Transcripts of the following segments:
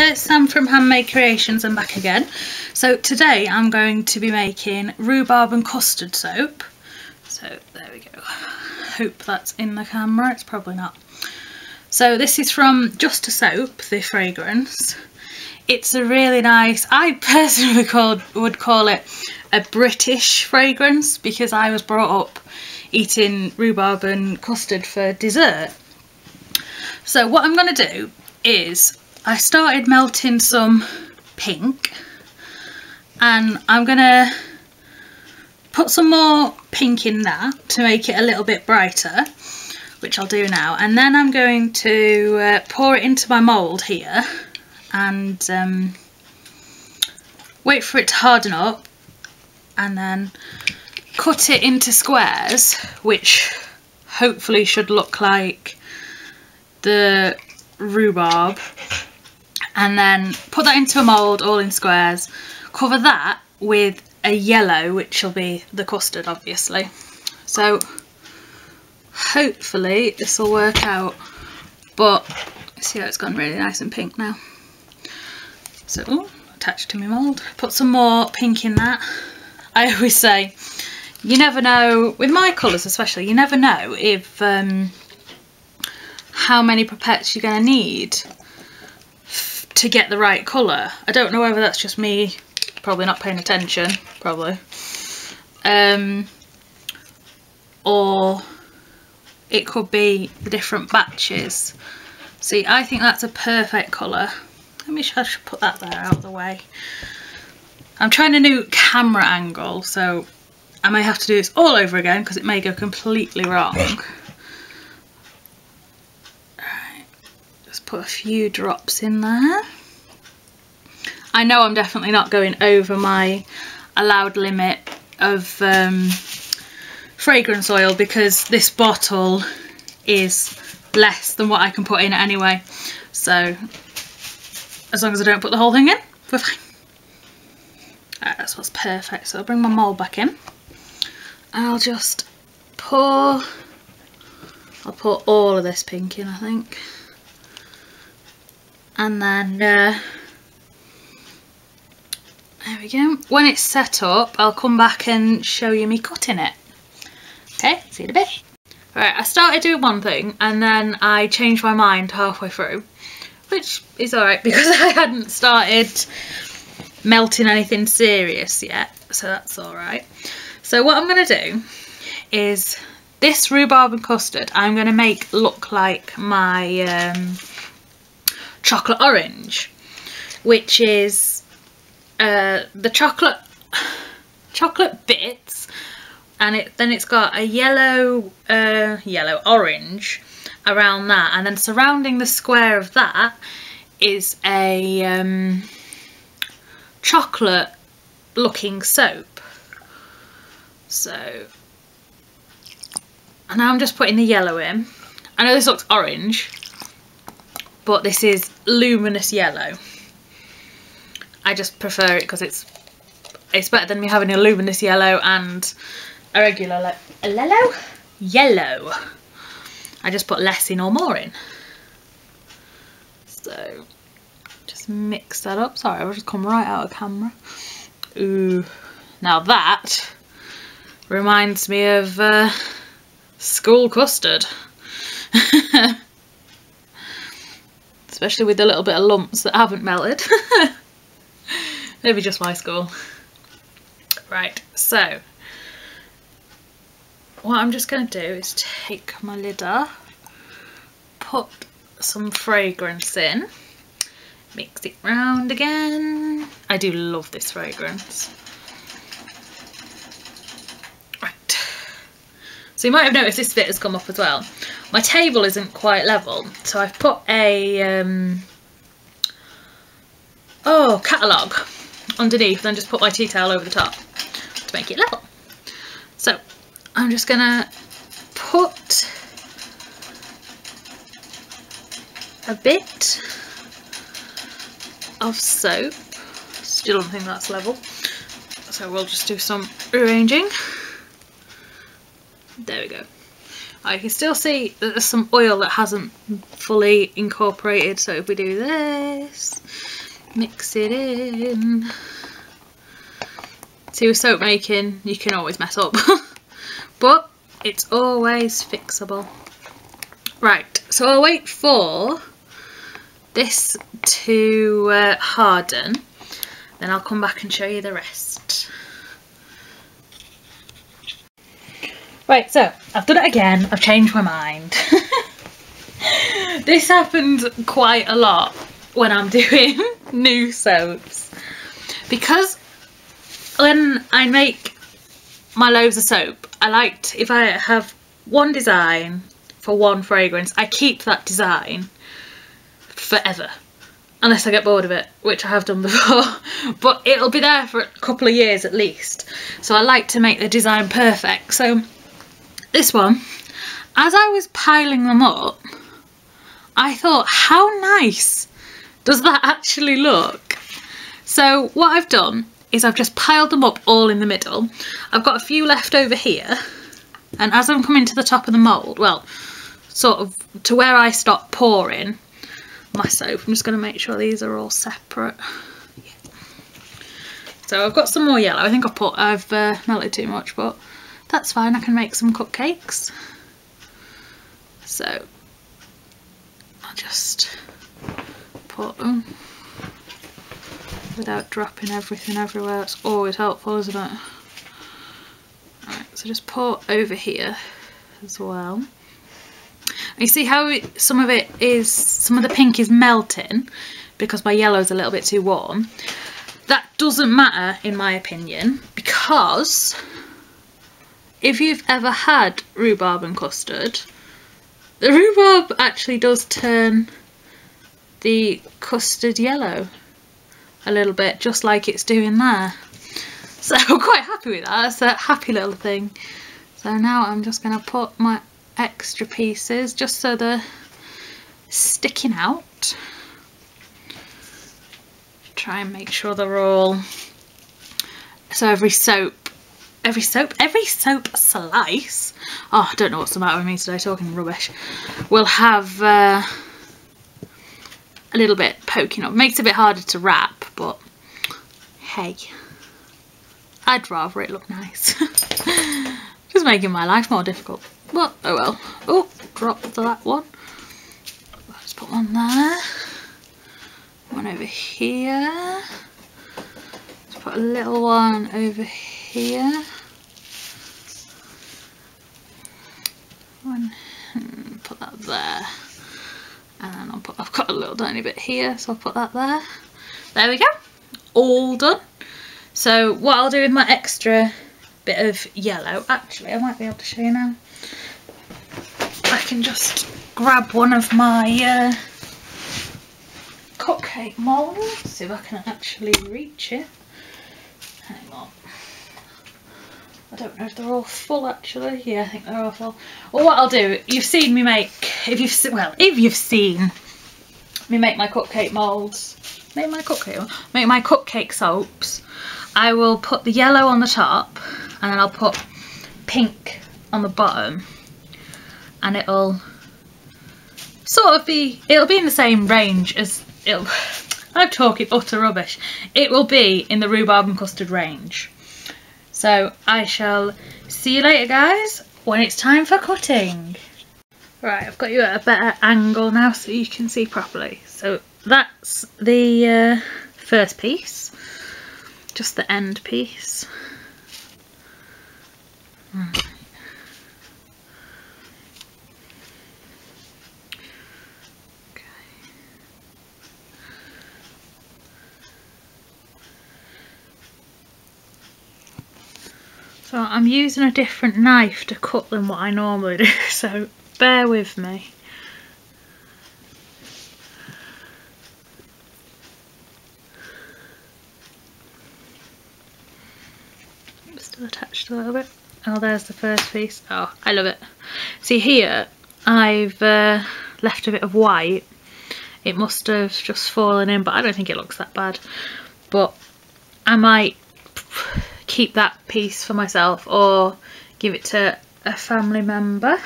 it's Sam from Handmade Creations and back again. So today I'm going to be making rhubarb and custard soap. So there we go. Hope that's in the camera, it's probably not. So this is from Just a Soap, the fragrance. It's a really nice, I personally would call it a British fragrance because I was brought up eating rhubarb and custard for dessert. So what I'm going to do is I started melting some pink and I'm going to put some more pink in that to make it a little bit brighter, which I'll do now, and then I'm going to pour it into my mould here and wait for it to harden up and then cut it into squares, which hopefully should look like the rhubarb, and then put that into a mould all in squares, cover that with a yellow which will be the custard obviously. So hopefully this will work out, but see how it's gone really nice and pink now. So attached to my mould, put some more pink in that. I always say you never know, with my colours especially, you never know if how many pipettes you're going to need to get the right colour. I don't know whether that's just me probably not paying attention, probably, or it could be the different batches. See, I think that's a perfect colour. I should put that there out of the way. I'm trying a new camera angle, so I may have to do this all over again because it may go completely wrong. Alright, just put a few drops in there. I know I'm definitely not going over my allowed limit of fragrance oil because this bottle is less than what I can put in anyway. So as long as I don't put the whole thing in, we're fine. Alright, that's what's perfect. So I'll bring my mould back in. I'll just pour, I'll pour all of this pink in I think. And then there we go. When it's set up, I'll come back and show you me cutting it. Okay, see you in a bit. Right, I started doing one thing and then I changed my mind halfway through, which is alright because I hadn't started melting anything serious yet, so that's alright. So what I'm going to do is this rhubarb and custard I'm going to make look like my chocolate orange, which is the chocolate bits, and then it's got a yellow orange around that, and then surrounding the square of that is a chocolate looking soap. So, and now I'm just putting the yellow in. I know this looks orange, but this is luminous yellow. I just prefer it because it's better than me having a luminous yellow and a regular yellow. I just put less in or more in. So just mix that up. Sorry, I've just come right out of camera. Ooh, now that reminds me of school custard. Especially with the little bit of lumps that haven't melted. Maybe just my school. Right, so what I'm just going to do is take my lid off, put some fragrance in, mix it round again. I do love this fragrance. Right, so you might have noticed this bit has come up as well. My table isn't quite level, so I've put a catalogue underneath and just put my tea towel over the top to make it level. So I'm just gonna put a bit of soap. Still don't think that's level, so we'll just do some rearranging. There we go. I can still see that there's some oil that hasn't fully incorporated, so if we do this, mix it in. See, with soap making you can always mess up but it's always fixable. Right, so I'll wait for this to harden, then I'll come back and show you the rest. Right, so I've done it again, I've changed my mind. This happens quite a lot when I'm doing new soaps, because when I make my loaves of soap, I like, if I have one design for one fragrance, I keep that design forever, unless I get bored of it, which I have done before, but it'll be there for a couple of years at least, so I like to make the design perfect. So this one, as I was piling them up, I thought, how nice does that actually look? So what I've done is I've just piled them up all in the middle. I've got a few left over here, and as I'm coming to the top of the mould, well, sort of to where I stop pouring my soap, I'm just going to make sure these are all separate. Yeah. So I've got some more yellow. I think I've melted too much, but that's fine, I can make some cupcakes. So I'll just put them without dropping everything everywhere. It's always helpful, isn't it? Right, so just pour over here as well. And you see how some of the pink is melting because my yellow is a little bit too warm. That doesn't matter in my opinion, because if you've ever had rhubarb and custard, the rhubarb actually does turn the custard yellow a little bit, just like it's doing there. So I'm quite happy with that. It's a happy little thing. So now I'm just going to put my extra pieces just so they're sticking out. Try and make sure they're all, so every soap slice, oh I don't know what's the matter with me today, talking rubbish, will have a little bit poking up. Makes it a bit harder to wrap, but hey, I'd rather it look nice. Just making my life more difficult, but oh well. Oh, dropped that one. Let's put one there, one over here, let's put a little one over here, one, put that there, and I've got a little tiny bit here, so I'll put that there. There we go, all done. So what I'll do with my extra bit of yellow, actually I might be able to show you now. I can just grab one of my cupcake moulds, see if I can actually reach it. Hang on. I don't know if they're all full actually. Yeah, I think they're all full. Well, what I'll do, you've seen me make, if you've seen me make my cupcake moulds, make my cupcake soaps, I will put the yellow on the top and then I'll put pink on the bottom, and it'll sort of be, it'll be in the same range as, I'm talking utter rubbish, it will be in the rhubarb and custard range. So I shall see you later guys when it's time for cutting. Right, I've got you at a better angle now so you can see properly. So that's the first piece, just the end piece. Right. So I'm using a different knife to cut than what I normally do, so bear with me. Still attached a little bit. Oh, there's the first piece. Oh, I love it. See here, I've left a bit of white. It must have just fallen in, but I don't think it looks that bad. But I might keep that piece for myself or give it to a family member.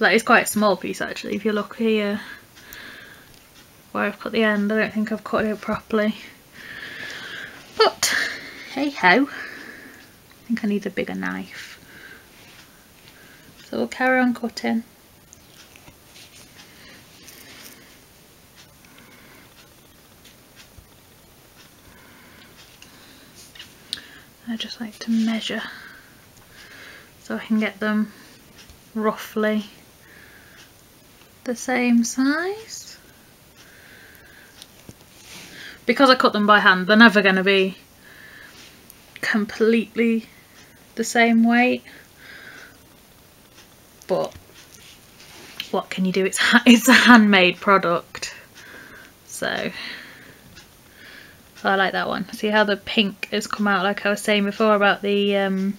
That is quite a small piece actually. If you look here where I've cut the end, I don't think I've cut it properly. But hey ho, I think I need a bigger knife. So we'll carry on cutting. I just like to measure so I can get them roughly the same size. Because I cut them by hand, they're never going to be completely the same weight, but what can you do? It's a handmade product. So I like that one. See how the pink has come out, like I was saying before about the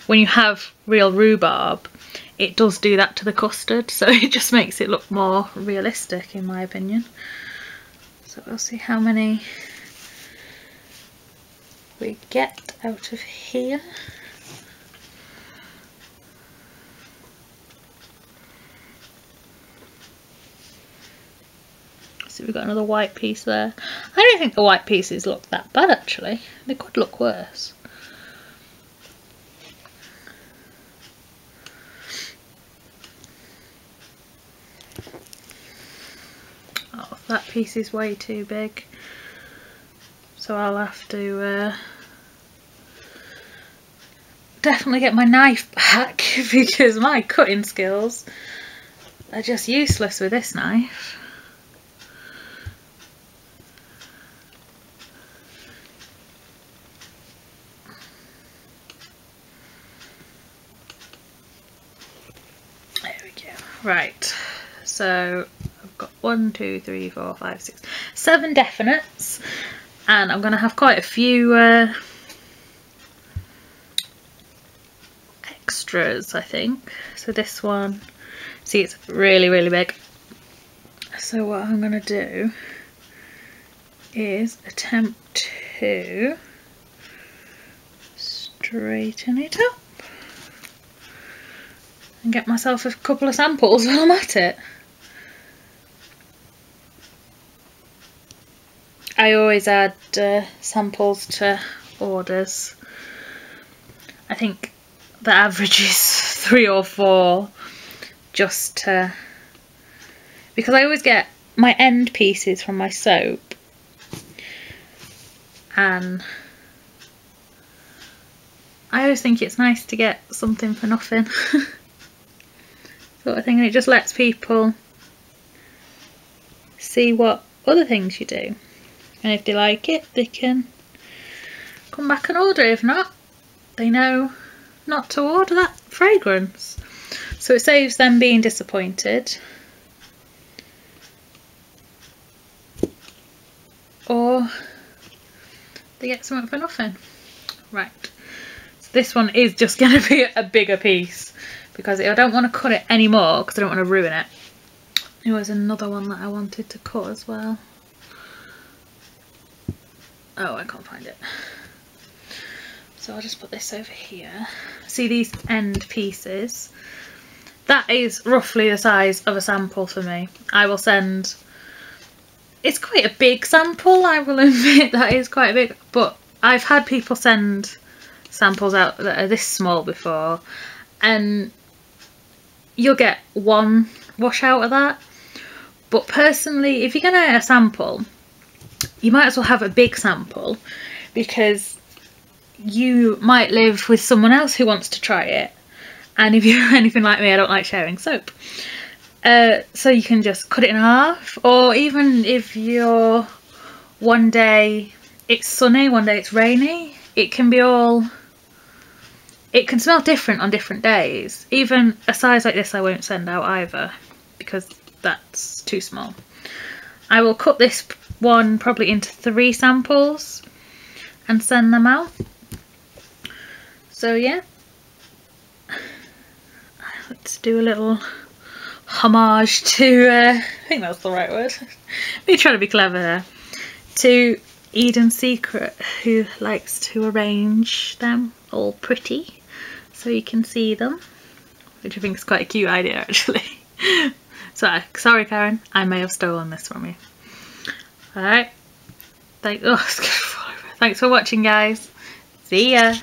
when you have real rhubarb, it does do that to the custard, so it just makes it look more realistic in my opinion. So we'll see how many we get out of here. So we've got another white piece there. I don't think the white pieces look that bad actually. They could look worse. Oh, that piece is way too big. So I'll have to definitely get my knife back because my cutting skills are just useless with this knife. Right, so I've got 1, 2, 3, 4, 5, 6, 7 definites, and I'm going to have quite a few extras, I think. So this one, see, it's really, really big. So what I'm going to do is attempt to straighten it up and get myself a couple of samples while I'm at it. I always add samples to orders. I think the average is 3 or 4, just to, because I always get my end pieces from my soap, and I always think it's nice to get something for nothing. Sort of thing, and it just lets people see what other things you do, and if they like it they can come back and order. If not, they know not to order that fragrance, so it saves them being disappointed, or they get something for nothing. Right, so this one is just going to be a bigger piece because I don't want to cut it anymore because I don't want to ruin it. There was another one that I wanted to cut as well. Oh, I can't find it. So I'll just put this over here. See these end pieces? That is roughly the size of a sample for me. I will send... It's quite a big sample, I will admit that is quite big, but I've had people send samples out that are this small before, and you'll get one wash out of that. But personally, if you're going to get a sample, you might as well have a big sample, because you might live with someone else who wants to try it, and if you're anything like me, I don't like sharing soap. So you can just cut it in half, or even if you're one day it's sunny, one day it's rainy, it can be all... It can smell different on different days. Even a size like this I won't send out either, because that's too small. I will cut this one probably into 3 samples and send them out. So yeah, let's do a little homage to, I think that's the right word, me trying to be clever here, to Eden Secret, who likes to arrange them all pretty so you can see them. which I think is quite a cute idea actually. So, sorry Karen, I may have stolen this from you. Alright, thanks for watching guys, see ya!